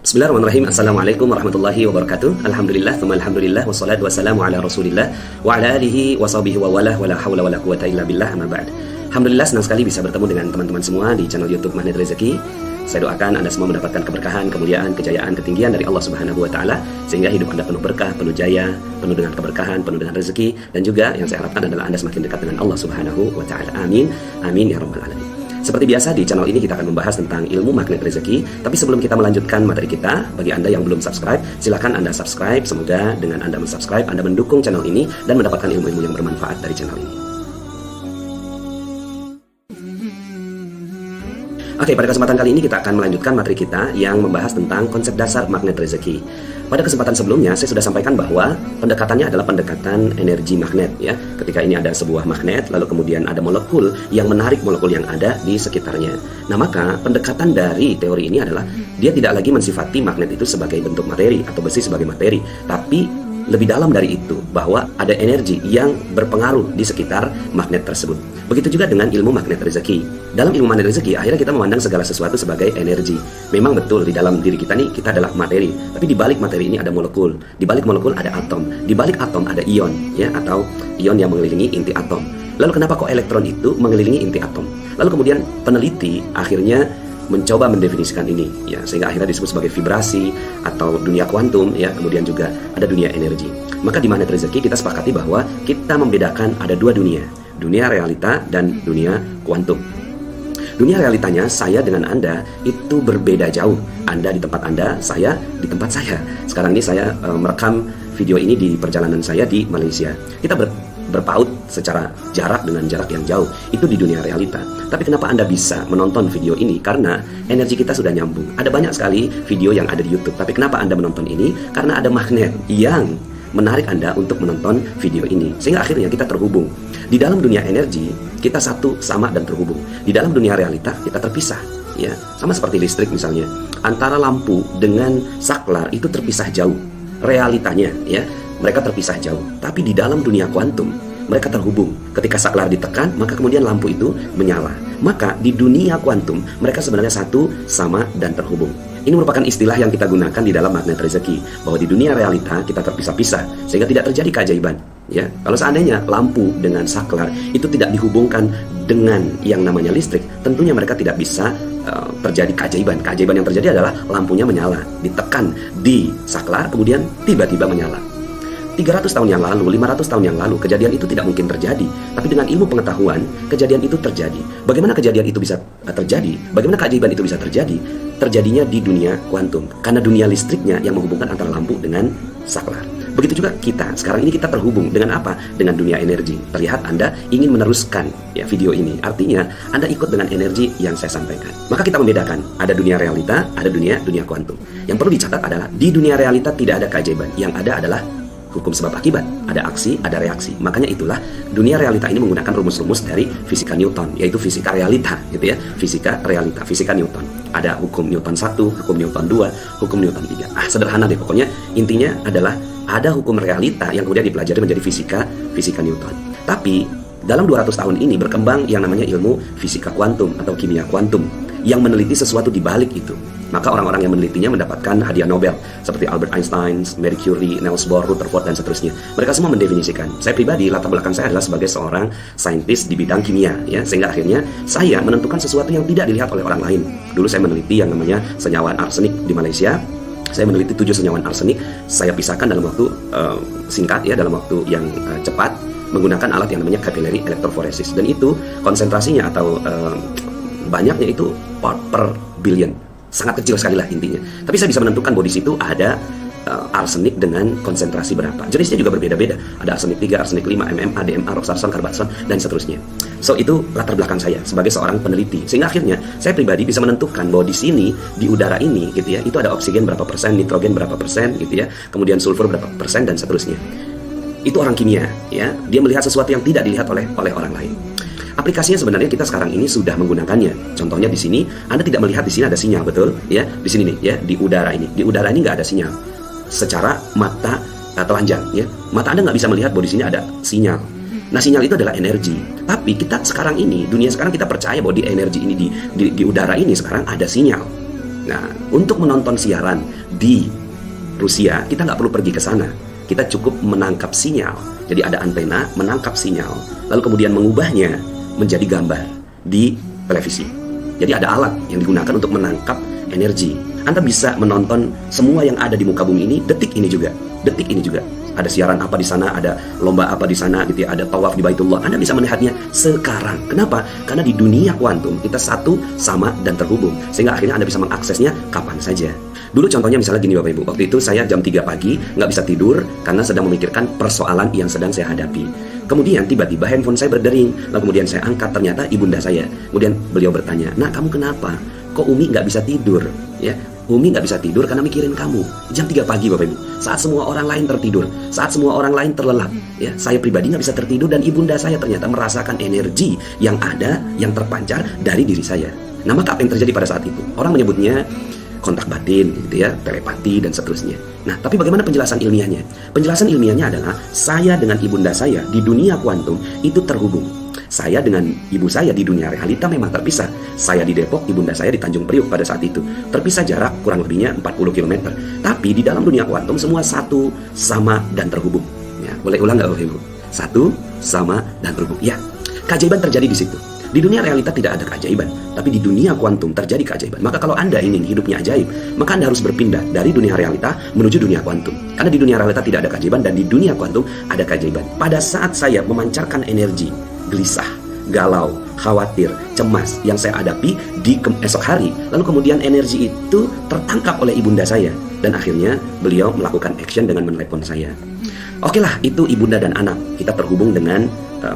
Bismillahirrahmanirrahim. Assalamualaikum warahmatullahi wabarakatuh. Alhamdulillah, thumma alhamdulillah, wassalatu wassalamu ala rasulillah wa ala alihi wa sahbihi wa wala hawla wala quwata illa billah, amma ba'd. Alhamdulillah, senang sekali bisa bertemu dengan teman-teman semua di channel YouTube Magnet Rezeki. Saya doakan Anda semua mendapatkan keberkahan, kemuliaan, kejayaan, ketinggian dari Allah Subhanahu wa taala sehingga hidup Anda penuh berkah, penuh jaya, penuh dengan keberkahan, penuh dengan rezeki, dan juga yang saya harapkan adalah Anda semakin dekat dengan Allah Subhanahu wa taala. Amin. Amin ya rabbal alamin. Seperti biasa di channel ini kita akan membahas tentang ilmu magnet rezeki. Tapi sebelum kita melanjutkan materi kita, bagi Anda yang belum subscribe, silakan Anda subscribe. Semoga dengan Anda mensubscribe, Anda mendukung channel ini dan mendapatkan ilmu-ilmu yang bermanfaat dari channel ini. Oke, pada kesempatan kali ini kita akan melanjutkan materi kita yang membahas tentang konsep dasar magnet rezeki. Pada kesempatan sebelumnya saya sudah sampaikan bahwa pendekatannya adalah pendekatan energi magnet ya. Ketika ini ada sebuah magnet, lalu kemudian ada molekul yang menarik molekul yang ada di sekitarnya. Nah, maka pendekatan dari teori ini adalah dia tidak lagi mensifati magnet itu sebagai bentuk materi atau besi sebagai materi, tapi lebih dalam dari itu, bahwa ada energi yang berpengaruh di sekitar magnet tersebut. Begitu juga dengan ilmu magnet rezeki. Dalam ilmu magnet rezeki, akhirnya kita memandang segala sesuatu sebagai energi. Memang betul, di dalam diri kita nih, kita adalah materi. Tapi di balik materi ini ada molekul. Di balik molekul ada atom. Di balik atom ada ion, ya, atau ion yang mengelilingi inti atom. Lalu kenapa kok elektron itu mengelilingi inti atom? Lalu kemudian peneliti akhirnya mencoba mendefinisikan ini ya, sehingga akhirnya disebut sebagai vibrasi atau dunia kuantum ya, kemudian juga ada dunia energi. Maka di magnet rezeki kita sepakati bahwa kita membedakan ada dua dunia realita dan dunia kuantum. Dunia realitanya saya dengan Anda itu berbeda jauh. Anda di tempat Anda, saya di tempat saya. Sekarang ini saya merekam video ini di perjalanan saya di Malaysia. Kita berpaut secara jarak dengan jarak yang jauh, itu di dunia realita. Tapi kenapa Anda bisa menonton video ini? Karena energi kita sudah nyambung. Ada banyak sekali video yang ada di YouTube, tapi kenapa Anda menonton ini? Karena ada magnet yang menarik Anda untuk menonton video ini, sehingga akhirnya kita terhubung. Di dalam dunia energi kita satu, sama, dan terhubung. Di dalam dunia realita kita terpisah ya. Sama seperti listrik misalnya, antara lampu dengan saklar itu terpisah jauh realitanya ya. Mereka terpisah jauh, tapi di dalam dunia kuantum mereka terhubung. Ketika saklar ditekan, maka kemudian lampu itu menyala. Maka di dunia kuantum mereka sebenarnya satu, sama, dan terhubung. Ini merupakan istilah yang kita gunakan di dalam magnet rezeki, bahwa di dunia realita kita terpisah-pisah sehingga tidak terjadi keajaiban. Ya, kalau seandainya lampu dengan saklar itu tidak dihubungkan dengan yang namanya listrik, tentunya mereka tidak bisa terjadi keajaiban. Keajaiban yang terjadi adalah lampunya menyala, ditekan di saklar, kemudian tiba-tiba menyala. 300 tahun yang lalu, 500 tahun yang lalu, kejadian itu tidak mungkin terjadi. Tapi dengan ilmu pengetahuan, kejadian itu terjadi. Bagaimana kejadian itu bisa terjadi? Bagaimana keajaiban itu bisa terjadi? Terjadinya di dunia kuantum. Karena dunia listriknya yang menghubungkan antara lampu dengan saklar. Begitu juga kita. Sekarang ini kita terhubung dengan apa? Dengan dunia energi. Terlihat Anda ingin meneruskan ya video ini. Artinya Anda ikut dengan energi yang saya sampaikan. Maka kita membedakan. Ada dunia realita, ada dunia kuantum. Yang perlu dicatat adalah di dunia realita tidak ada keajaiban. Yang ada adalah hukum sebab akibat, ada aksi, ada reaksi. Makanya itulah dunia realita ini menggunakan rumus-rumus dari fisika Newton, yaitu fisika realita gitu ya. Fisika realita, fisika Newton. Ada hukum Newton 1, hukum Newton 2, hukum Newton 3. Sederhana deh pokoknya. Intinya adalah ada hukum realita yang kemudian dipelajari menjadi fisika Newton. Tapi dalam 200 tahun ini berkembang yang namanya ilmu fisika kuantum atau kimia kuantum yang meneliti sesuatu di balik itu. Maka orang-orang yang menelitinya mendapatkan hadiah Nobel seperti Albert Einstein, Marie Curie, Niels Bohr, Rutherford, dan seterusnya. Mereka semua mendefinisikan. Saya pribadi, latar belakang saya adalah sebagai seorang saintis di bidang kimia ya, sehingga akhirnya saya menentukan sesuatu yang tidak dilihat oleh orang lain. Dulu saya meneliti yang namanya senyawa arsenik di Malaysia. Saya meneliti 7 senyawa arsenik. Saya pisahkan dalam waktu singkat ya, dalam waktu yang cepat menggunakan alat yang namanya capillary electrophoresis, dan itu konsentrasinya atau banyaknya itu part per billion. Sangat kecil sekali lah intinya. Tapi saya bisa menentukan bahwa di situ ada arsenik dengan konsentrasi berapa. Jenisnya juga berbeda-beda. Ada arsenik 3, arsenik 5, MMA, DMA, roxarson, carbazon, dan seterusnya. So itu latar belakang saya sebagai seorang peneliti. Sehingga akhirnya saya pribadi bisa menentukan bahwa di sini, di udara ini gitu ya, itu ada oksigen berapa persen, nitrogen berapa persen gitu ya, kemudian sulfur berapa persen, dan seterusnya. Itu orang kimia ya. Dia melihat sesuatu yang tidak dilihat oleh orang lain. Aplikasinya sebenarnya kita sekarang ini sudah menggunakannya. Contohnya di sini, Anda tidak melihat di sini ada sinyal, betul? Ya, di sini nih, ya, di udara ini. Di udara ini nggak ada sinyal. Secara mata telanjang, ya, mata Anda nggak bisa melihat bahwa di sini ada sinyal. Nah, sinyal itu adalah energi. Tapi kita sekarang ini, dunia sekarang kita percaya bahwa di energi ini di udara ini sekarang ada sinyal. Nah, untuk menonton siaran di Rusia, kita nggak perlu pergi ke sana. Kita cukup menangkap sinyal. Jadi ada antena menangkap sinyal, lalu kemudian mengubahnya menjadi gambar di televisi. Jadi ada alat yang digunakan untuk menangkap energi. Anda bisa menonton semua yang ada di muka bumi ini detik ini juga. Detik ini juga. Ada siaran apa di sana, ada lomba apa di sana gitu ya, ada tawaf di Baitullah. Anda bisa melihatnya sekarang. Kenapa? Karena di dunia kuantum kita satu, sama, dan terhubung. Sehingga akhirnya Anda bisa mengaksesnya kapan saja. Dulu contohnya misalnya gini Bapak Ibu. Waktu itu saya jam 3 pagi nggak bisa tidur karena sedang memikirkan persoalan yang sedang saya hadapi. Kemudian tiba-tiba handphone saya berdering. Lalu kemudian saya angkat, ternyata ibunda saya. Kemudian beliau bertanya, "Nak, kamu kenapa? Kok Umi nggak bisa tidur?" Ya, Umi nggak bisa tidur karena mikirin kamu. Jam 3 pagi Bapak Ibu, saat semua orang lain tertidur, saat semua orang lain terlelap, ya, saya pribadi nggak bisa tertidur dan ibunda saya ternyata merasakan energi yang ada, yang terpancar dari diri saya. Nah, maka apa yang terjadi pada saat itu? Orang menyebutnya kontak batin, gitu ya, telepati dan seterusnya. Nah, tapi bagaimana penjelasan ilmiahnya? Penjelasan ilmiahnya adalah saya dengan ibunda saya di dunia kuantum itu terhubung. Saya dengan ibu saya di dunia realita memang terpisah. Saya di Depok, ibunda saya di Tanjung Priuk pada saat itu. Terpisah jarak kurang lebihnya 40 km. Tapi di dalam dunia kuantum semua satu, sama, dan terhubung. Ya, boleh ulang nggak Bapak Ibu? Satu, sama, dan terhubung. Ya, keajaiban terjadi di situ. Di dunia realita tidak ada keajaiban, tapi di dunia kuantum terjadi keajaiban. Maka kalau Anda ingin hidupnya ajaib, maka Anda harus berpindah dari dunia realita menuju dunia kuantum. Karena di dunia realita tidak ada keajaiban dan di dunia kuantum ada keajaiban. Pada saat saya memancarkan energi gelisah, galau, khawatir, cemas yang saya hadapi di esok hari, lalu kemudian energi itu tertangkap oleh ibunda saya dan akhirnya beliau melakukan action dengan menelepon saya. Oke lah, itu ibunda dan anak, kita terhubung dengan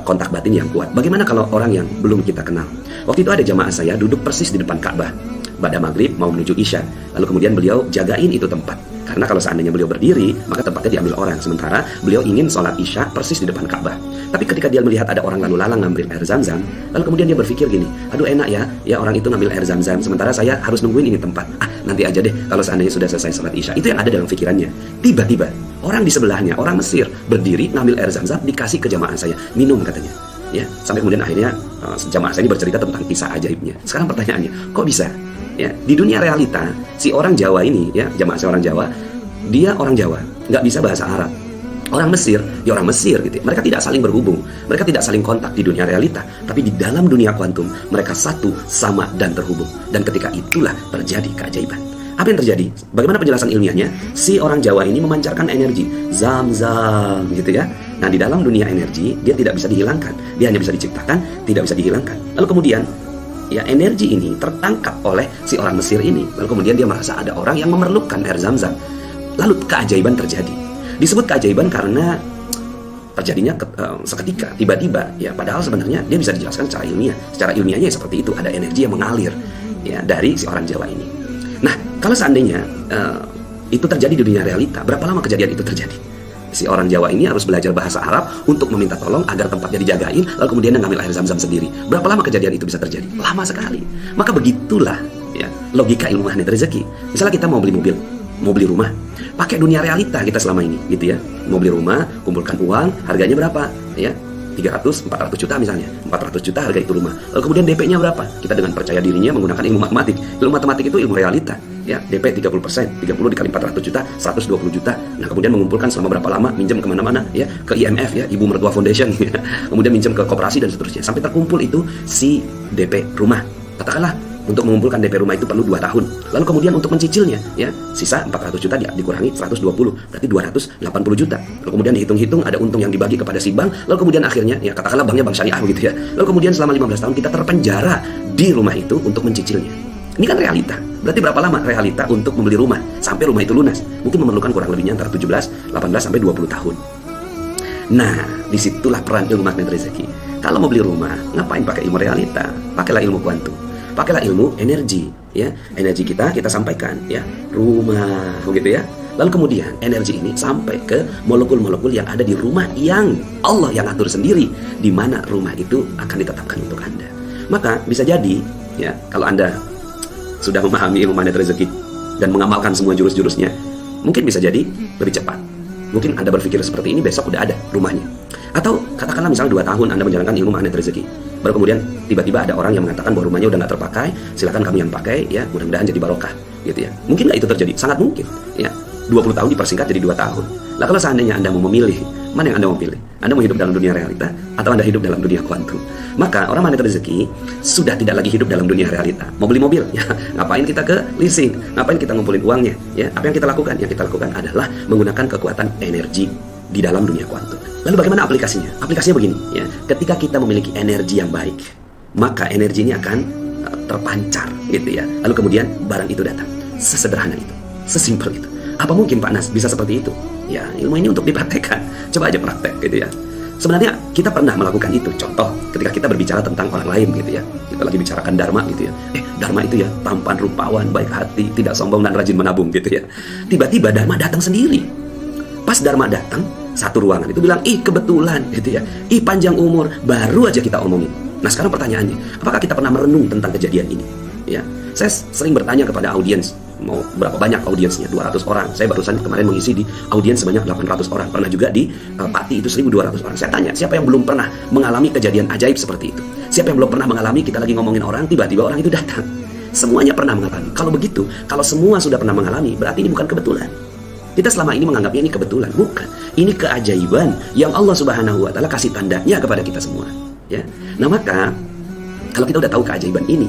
kontak batin yang kuat. Bagaimana kalau orang yang belum kita kenal? Waktu itu ada jamaah saya duduk persis di depan Ka'bah pada maghrib mau menuju Isya, lalu kemudian beliau jagain itu tempat. Karena kalau seandainya beliau berdiri, maka tempatnya diambil orang. Sementara beliau ingin sholat Isya persis di depan Ka'bah. Tapi ketika dia melihat ada orang lalu lalang ngambil air zam-zam, lalu kemudian dia berpikir gini, aduh enak ya orang itu ngambil air zam-zam, sementara saya harus nungguin ini tempat. Nanti aja deh kalau seandainya sudah selesai sholat Isya. Itu yang ada dalam pikirannya. Tiba-tiba orang di sebelahnya, orang Mesir, berdiri ngambil air zam-zam, dikasih ke jamaah saya, minum katanya. Ya, sampai kemudian akhirnya jamaah saya ini bercerita tentang kisah ajaibnya. Sekarang pertanyaannya, kok bisa? Ya, di dunia realita si orang Jawa ini, ya, jamaah saya orang Jawa, dia orang Jawa, nggak bisa bahasa Arab. Orang Mesir, ya orang Mesir gitu. Mereka tidak saling berhubung, mereka tidak saling kontak di dunia realita, tapi di dalam dunia kuantum mereka satu, sama, dan terhubung. Dan ketika itulah terjadi keajaiban. Apa yang terjadi? Bagaimana penjelasan ilmiahnya? Si orang Jawa ini memancarkan energi zam-zam gitu ya. Nah, di dalam dunia energi dia tidak bisa dihilangkan, dia hanya bisa diciptakan, tidak bisa dihilangkan. Lalu kemudian ya energi ini tertangkap oleh si orang Mesir ini. Lalu kemudian dia merasa ada orang yang memerlukan air zam-zam. Lalu keajaiban terjadi. Disebut keajaiban karena terjadinya seketika, tiba-tiba. Ya, padahal sebenarnya dia bisa dijelaskan secara ilmiah. Secara ilmiahnya seperti itu, ada energi yang mengalir ya dari si orang Jawa ini. Nah, kalau seandainya itu terjadi di dunia realita, berapa lama kejadian itu terjadi? Si orang Jawa ini harus belajar bahasa Arab untuk meminta tolong agar tempatnya dijagain, lalu kemudian dia ngambil air zam-zam sendiri. Berapa lama kejadian itu bisa terjadi? Lama sekali. Maka begitulah ya logika ilmu magnet rezeki. Misalnya kita mau beli mobil, mau beli rumah, pakai dunia realita kita selama ini gitu ya. Mau beli rumah, kumpulkan uang, harganya berapa? Ya, 300, 400 juta misalnya. 400 juta harga itu rumah. Lalu kemudian DP-nya berapa? Kita dengan percaya dirinya menggunakan ilmu matematik. Ilmu matematik itu ilmu realita. Ya, DP 30%, 30 dikali 400 juta, 120 juta. Nah, kemudian mengumpulkan selama berapa lama, minjem kemana-mana, ya, ke IMF, ya, Ibu Mertua Foundation, ya. Kemudian minjem ke koperasi dan seterusnya. Sampai terkumpul itu si DP rumah. Katakanlah, untuk mengumpulkan DP rumah itu perlu 2 tahun. Lalu kemudian untuk mencicilnya, ya, sisa 400 juta dikurangi 120, berarti 280 juta. Lalu kemudian dihitung-hitung ada untung yang dibagi kepada si bank. Lalu kemudian akhirnya, ya, katakanlah banknya bank syariah gitu ya. Lalu kemudian selama 15 tahun kita terpenjara di rumah itu untuk mencicilnya. Ini kan realita. Berarti berapa lama realita untuk membeli rumah sampai rumah itu lunas? Mungkin memerlukan kurang lebihnya antara 17, 18 sampai 20 tahun. Nah, disitulah peran ilmu magnet rezeki. Kalau mau beli rumah, ngapain pakai ilmu realita? Pakailah ilmu kuantum. Pakailah ilmu energi, ya. Energi kita sampaikan, ya. Rumah, begitu ya. Lalu kemudian energi ini sampai ke molekul-molekul yang ada di rumah yang Allah yang atur sendiri di mana rumah itu akan ditetapkan untuk Anda. Maka bisa jadi, ya, kalau Anda sudah memahami ilmu magnet rezeki dan mengamalkan semua jurus-jurusnya, mungkin bisa jadi lebih cepat. Mungkin Anda berpikir seperti ini, besok udah ada rumahnya. Atau katakanlah misalnya 2 tahun Anda menjalankan ilmu magnet rezeki, baru kemudian tiba-tiba ada orang yang mengatakan bahwa rumahnya udah nggak terpakai, silakan kami yang pakai, ya, mudah-mudahan jadi barokah. gitu ya. Mungkin nggak itu terjadi? Sangat mungkin, ya. 20 tahun dipersingkat jadi 2 tahun. Lah kalau seandainya Anda mau memilih, mana yang Anda mau pilih? Anda mau hidup dalam dunia realita atau Anda hidup dalam dunia kuantum? Maka orang magnet rezeki sudah tidak lagi hidup dalam dunia realita. Mau beli mobil, ya ngapain kita ke leasing? Ngapain kita ngumpulin uangnya? Ya, apa yang kita lakukan? Yang kita lakukan adalah menggunakan kekuatan energi di dalam dunia kuantum. Lalu bagaimana aplikasinya? Aplikasinya begini, ya. Ketika kita memiliki energi yang baik, maka energi ini akan terpancar, gitu ya. Lalu kemudian barang itu datang. Sesederhana itu, sesimpel itu. Apa mungkin Pak Nas bisa seperti itu? Ya, ilmu ini untuk dipraktekkan. Coba aja praktek, gitu ya. Sebenarnya kita pernah melakukan itu. Contoh, ketika kita berbicara tentang orang lain, gitu ya. Kita lagi bicarakan Dharma, gitu ya. Dharma itu ya tampan, rupawan, baik hati, tidak sombong dan rajin menabung, gitu ya. Tiba-tiba Dharma datang sendiri. Pas Dharma datang, satu ruangan itu bilang, ih kebetulan, gitu ya. Ih panjang umur, baru aja kita omongin. Nah sekarang pertanyaannya, apakah kita pernah merenung tentang kejadian ini? Ya, saya sering bertanya kepada audiens, mau berapa banyak audiensnya, 200 orang. Saya barusan kemarin mengisi di audiens sebanyak 800 orang. Pernah juga di Pati itu 1200 orang. Saya tanya, siapa yang belum pernah mengalami kejadian ajaib seperti itu? Siapa yang belum pernah mengalami, kita lagi ngomongin orang, tiba-tiba orang itu datang? Semuanya pernah mengalami. Kalau begitu, kalau semua sudah pernah mengalami, berarti ini bukan kebetulan. Kita selama ini menganggapnya ini kebetulan. Bukan. Ini keajaiban yang Allah Subhanahu wa Ta'ala kasih tandanya kepada kita semua. Ya. Nah maka, kalau kita udah tahu keajaiban ini,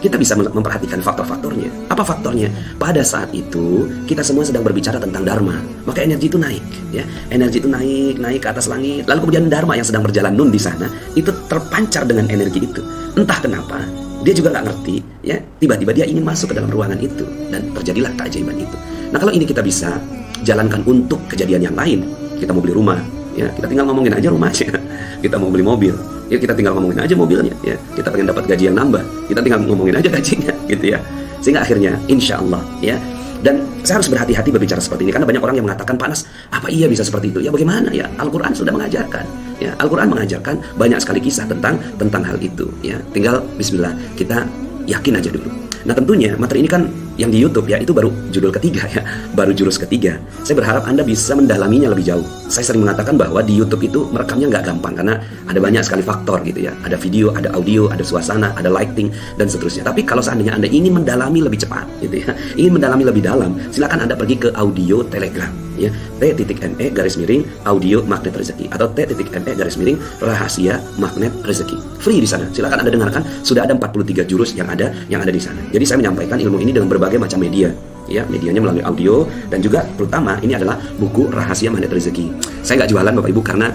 kita bisa memperhatikan faktor-faktornya. Apa faktornya? Pada saat itu kita semua sedang berbicara tentang Dharma, maka energi itu naik, ya. Energi itu naik ke atas langit. Lalu kemudian Dharma yang sedang berjalan nun di sana itu terpancar dengan energi itu. Entah kenapa, dia juga nggak ngerti, ya. Tiba-tiba dia ingin masuk ke dalam ruangan itu dan terjadilah keajaiban itu. Nah kalau ini kita bisa jalankan untuk kejadian yang lain, kita mau beli rumah, ya kita tinggal ngomongin aja rumahnya. Kita mau beli mobil, ya kita tinggal ngomongin aja mobilnya, ya kita pengen dapat gaji yang nambah, kita tinggal ngomongin aja gajinya, gitu ya. Sehingga akhirnya insya Allah, ya. Dan saya harus berhati-hati berbicara seperti ini karena banyak orang yang mengatakan, Pak Nas, apa iya bisa seperti itu? Ya bagaimana ya? Al-Quran sudah mengajarkan, ya Al-Quran mengajarkan banyak sekali kisah tentang hal itu, ya. Tinggal Bismillah kita yakin aja dulu. Nah tentunya materi ini kan yang di YouTube ya itu baru judul ketiga ya, baru jurus ketiga. Saya berharap Anda bisa mendalaminya lebih jauh. Saya sering mengatakan bahwa di YouTube itu merekamnya nggak gampang karena ada banyak sekali faktor gitu ya. Ada video, ada audio, ada suasana, ada lighting dan seterusnya. Tapi kalau seandainya Anda ingin mendalami lebih cepat gitu ya, ingin mendalami lebih dalam, silakan Anda pergi ke audio Telegram ya, t.me/audio magnet rezeki atau t.me/rahasia magnet rezeki. Free di sana. Silakan Anda dengarkan, sudah ada 43 jurus yang ada di sana. Jadi saya menyampaikan ilmu ini dengan berbagai macam media. Ya, medianya melalui audio dan juga terutama ini adalah buku Rahasia Magnet Rezeki. Saya nggak jualan Bapak Ibu karena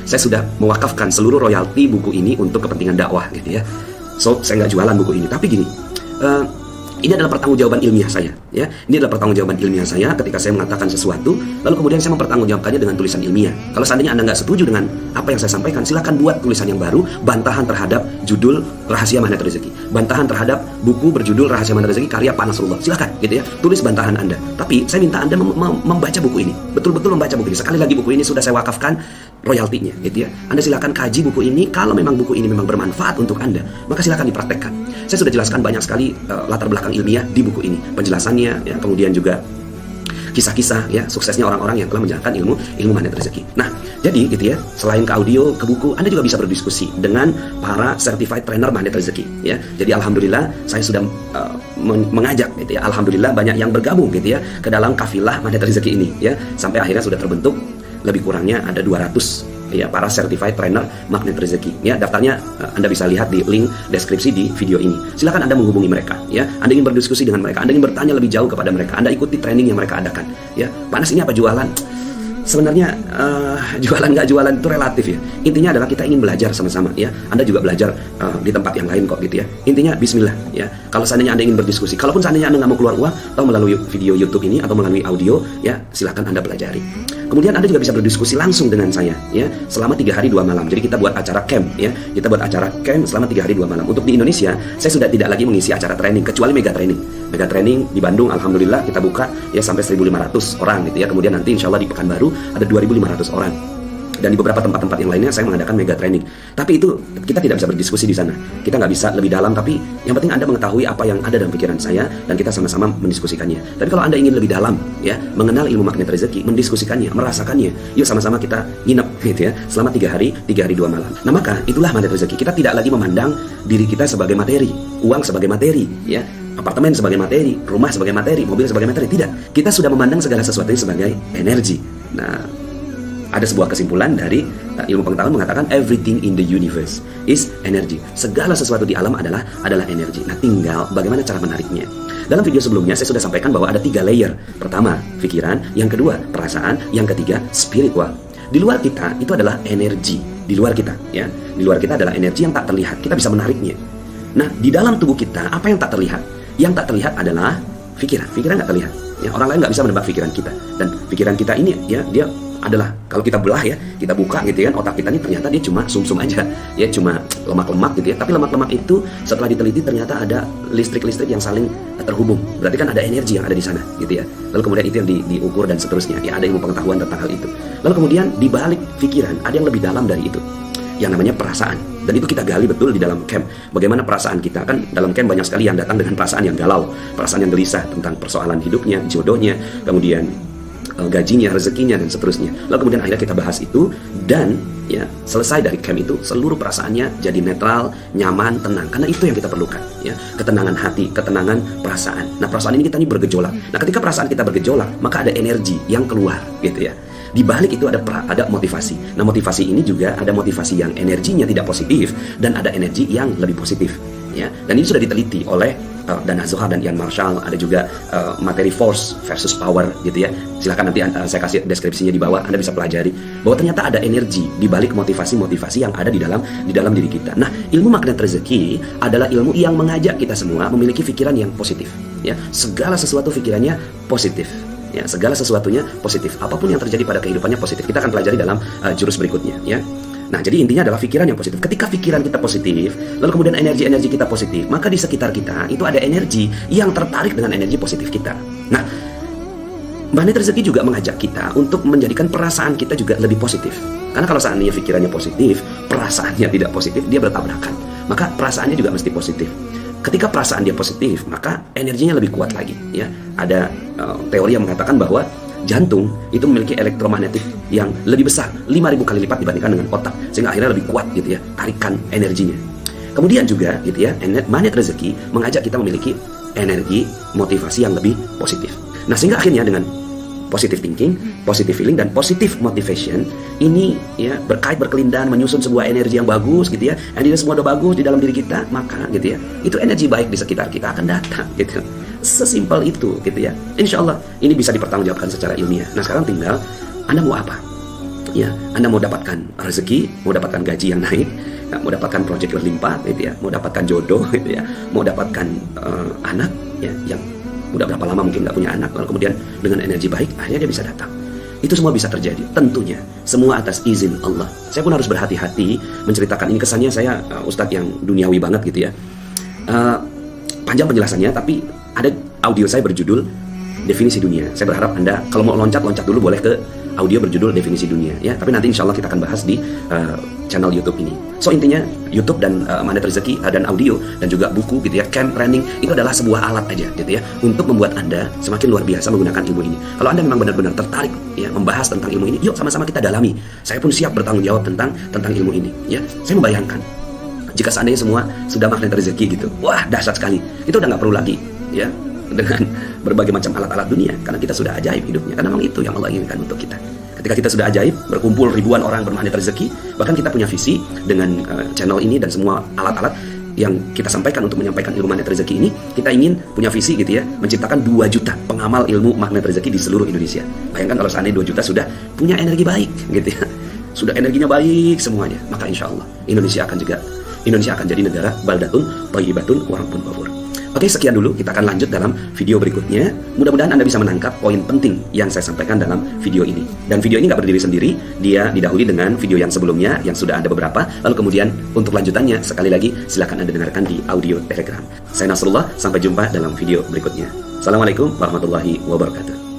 saya sudah mewakafkan seluruh royalti buku ini untuk kepentingan dakwah gitu ya. So, saya nggak jualan buku ini. Tapi gini, ini adalah pertanggungjawaban ilmiah saya, ya. Ini adalah pertanggungjawaban ilmiah saya ketika saya mengatakan sesuatu, lalu kemudian saya mempertanggungjawabkannya dengan tulisan ilmiah. Kalau seandainya Anda nggak setuju dengan apa yang saya sampaikan, silakan buat tulisan yang baru, bantahan terhadap judul Rahasia Magnet Rezeki, bantahan terhadap buku berjudul Rahasia Magnet Rezeki karya Pak Nasrullah. Silakan, gitu ya, tulis bantahan Anda. Tapi saya minta Anda membaca buku ini, betul-betul membaca buku ini. Sekali lagi buku ini sudah saya wakafkan royaltinya, gitu ya. Anda silakan kaji buku ini. Kalau memang buku ini memang bermanfaat untuk Anda, maka silakan dipraktekkan. Saya sudah jelaskan banyak sekali latar belakang ilmiah di buku ini, penjelasannya, ya, kemudian juga kisah-kisah ya suksesnya orang-orang yang telah menjalankan ilmu magnet rezeki. Nah, jadi gitu ya, selain ke audio, ke buku, Anda juga bisa berdiskusi dengan para certified trainer magnet rezeki ya. Jadi alhamdulillah saya sudah mengajak gitu ya. Alhamdulillah banyak yang bergabung gitu ya ke dalam kafilah magnet rezeki ini ya. Sampai akhirnya sudah terbentuk lebih kurangnya ada 200 ya para certified trainer magnet rezeki ya. Daftarnya Anda bisa lihat di link deskripsi di video ini. Silakan Anda menghubungi mereka ya. Anda ingin berdiskusi dengan mereka, Anda ingin bertanya lebih jauh kepada mereka, Anda ikuti training yang mereka adakan ya. Pak Nas, ini apa jualan? Sebenarnya jualan nggak jualan itu relatif ya. Intinya adalah kita ingin belajar sama-sama ya. Anda juga belajar di tempat yang lain kok gitu ya. Intinya bismillah ya. Kalau seandainya Anda ingin berdiskusi, kalaupun seandainya Anda nggak mau keluar uang atau melalui video YouTube ini atau melalui audio ya, silakan Anda pelajari. Kemudian Anda juga bisa berdiskusi langsung dengan saya ya selama 3 hari 2 malam. Jadi kita buat acara camp ya. Kita buat acara camp selama 3 hari 2 malam. Untuk di Indonesia, saya sudah tidak lagi mengisi acara training kecuali mega training. Mega training di Bandung alhamdulillah kita buka ya sampai 1.500 orang gitu ya. Kemudian nanti insya Allah di Pekanbaru ada 2.500 orang. Dan di beberapa tempat-tempat yang lainnya saya mengadakan mega training. Tapi itu kita tidak bisa berdiskusi di sana. Kita nggak bisa lebih dalam, tapi yang penting Anda mengetahui apa yang ada dalam pikiran saya dan kita sama-sama mendiskusikannya. Dan kalau Anda ingin lebih dalam ya, mengenal ilmu magnet rezeki, mendiskusikannya, merasakannya, yuk sama-sama kita nginep gitu ya selama 3 hari 2 malam. Nah maka itulah magnet rezeki. Kita tidak lagi memandang diri kita sebagai materi, uang sebagai materi ya. apartemen sebagai materi, rumah sebagai materi, mobil sebagai materi. Tidak. Kita sudah memandang segala sesuatu sebagai energi. Nah, ada sebuah kesimpulan dari ilmu pengetahuan mengatakan everything in the universe is energy. Segala sesuatu di alam adalah energi. Nah, tinggal bagaimana cara menariknya. Dalam video sebelumnya saya sudah sampaikan bahwa ada 3 layer. Pertama, pikiran, yang kedua, perasaan, yang ketiga, spiritual. Di luar kita itu adalah energi. Di luar kita, ya. Di luar kita adalah energi yang tak terlihat. Kita bisa menariknya. Nah, di dalam tubuh kita apa yang tak terlihat? Yang tak terlihat adalah pikiran. Pikiran nggak terlihat. Ya, orang lain nggak bisa menebak pikiran kita. Dan pikiran kita ini, ya, dia adalah kalau kita belah, ya, kita buka gitu kan, otak kita ini ternyata dia cuma sumsum aja, ya, cuma lemak-lemak gitu ya. Tapi lemak-lemak itu setelah diteliti ternyata ada listrik-listrik yang saling terhubung. Berarti kan ada energi yang ada di sana gitu ya. Lalu kemudian itu yang diukur dan seterusnya. Ya, ada ilmu pengetahuan tentang hal itu. Lalu kemudian di balik pikiran ada yang lebih dalam dari itu, yang namanya perasaan. Dan itu kita gali betul di dalam camp. Bagaimana perasaan kita, kan dalam camp banyak sekali yang datang dengan perasaan yang galau, perasaan yang gelisah tentang persoalan hidupnya, jodohnya, kemudian gajinya, rezekinya, dan seterusnya. Lalu kemudian akhirnya kita bahas itu, dan ya selesai dari camp itu seluruh perasaannya jadi netral, nyaman, tenang. Karena itu yang kita perlukan, ya, ketenangan hati, ketenangan perasaan. Nah, perasaan ini kita ini bergejolak. Nah, ketika perasaan kita bergejolak, maka ada energi yang keluar gitu ya. Di balik itu ada motivasi. Nah, motivasi ini juga ada motivasi yang energinya tidak positif dan ada energi yang lebih positif, ya. Dan ini sudah diteliti oleh Dana Zohar dan Ian Marshall. Ada juga materi force versus power gitu ya. Silahkan nanti saya kasih deskripsinya di bawah, Anda bisa pelajari bahwa ternyata ada energi di balik motivasi-motivasi yang ada di dalam diri kita. Nah, ilmu magnet rezeki adalah ilmu yang mengajak kita semua memiliki pikiran yang positif, ya. Segala sesuatu pikirannya positif. Ya, segala sesuatunya positif. Apapun yang terjadi pada kehidupannya positif. Kita akan pelajari dalam jurus berikutnya, ya. Nah, jadi intinya adalah pikiran yang positif. Ketika pikiran kita positif, lalu kemudian energi-energi kita positif, maka di sekitar kita itu ada energi yang tertarik dengan energi positif kita. Nah, magnet rezeki juga mengajak kita untuk menjadikan perasaan kita juga lebih positif. Karena kalau seandainya pikirannya positif, perasaannya tidak positif, dia bertabrakan. Maka perasaannya juga mesti positif. Ketika perasaan dia positif, maka energinya lebih kuat lagi, ya. Ada teori yang mengatakan bahwa jantung itu memiliki elektromagnetik yang lebih besar, 5.000 kali lipat dibandingkan dengan otak, sehingga akhirnya lebih kuat gitu ya, tarikan energinya. Kemudian juga gitu ya, magnet rezeki mengajak kita memiliki energi motivasi yang lebih positif. Nah, sehingga akhirnya dengan positive thinking, positive feeling, dan positive motivation ini ya berkelindan menyusun sebuah energi yang bagus gitu ya. Energi semua udah bagus di dalam diri kita, maka gitu ya, itu energi baik di sekitar kita akan datang gitu. Sesimpel itu gitu ya. Insya Allah ini bisa dipertanggungjawabkan secara ilmiah. Nah, sekarang tinggal Anda mau apa? Ya, Anda mau dapatkan rezeki, mau dapatkan gaji yang naik, mau dapatkan proyek berlimpah gitu ya, mau dapatkan jodoh gitu ya, mau dapatkan anak ya yang udah berapa lama mungkin nggak punya anak, lalu kemudian dengan energi baik akhirnya dia bisa datang. Itu semua bisa terjadi, tentunya semua atas izin Allah. Saya pun harus berhati-hati menceritakan ini. Kesannya saya ustadz yang duniawi banget gitu ya. Panjang penjelasannya, tapi ada audio saya berjudul Definisi Dunia. Saya berharap Anda kalau mau loncat dulu boleh ke audio berjudul Definisi Dunia ya. Tapi nanti insya Allah kita akan bahas di channel YouTube ini. So intinya YouTube dan magnet rezeki dan audio dan juga buku gitu ya, camp training itu adalah sebuah alat aja gitu ya untuk membuat Anda semakin luar biasa menggunakan ilmu ini. Kalau Anda memang benar-benar tertarik ya membahas tentang ilmu ini, yuk sama-sama kita dalami. Saya pun siap bertanggung jawab tentang ilmu ini ya. Saya membayangkan jika seandainya semua sudah magnet rezeki gitu, wah dahsyat sekali. Itu udah nggak perlu lagi ya dengan berbagai macam alat-alat dunia, karena kita sudah ajaib hidupnya. Karena memang itu yang Allah inginkan untuk kita. Ketika kita sudah ajaib, berkumpul ribuan orang bermagnet rezeki, bahkan kita punya visi dengan channel ini dan semua alat-alat yang kita sampaikan untuk menyampaikan ilmu magnet rezeki ini, kita ingin punya visi gitu ya, menciptakan 2 juta pengamal ilmu magnet rezeki di seluruh Indonesia. Bayangkan kalau seandainya 2 juta sudah punya energi baik gitu ya, sudah energinya baik semuanya, maka insya Allah Indonesia akan jadi negara baldatun, thayyibatun, wa rabbun ghafur. Oke, sekian dulu. Kita akan lanjut dalam video berikutnya. Mudah-mudahan Anda bisa menangkap poin penting yang saya sampaikan dalam video ini. Dan video ini nggak berdiri sendiri, dia didahului dengan video yang sebelumnya yang sudah ada beberapa. Lalu kemudian untuk lanjutannya, sekali lagi silakan Anda dengarkan di audio Telegram. Saya Nasrullah, sampai jumpa dalam video berikutnya. Assalamualaikum warahmatullahi wabarakatuh.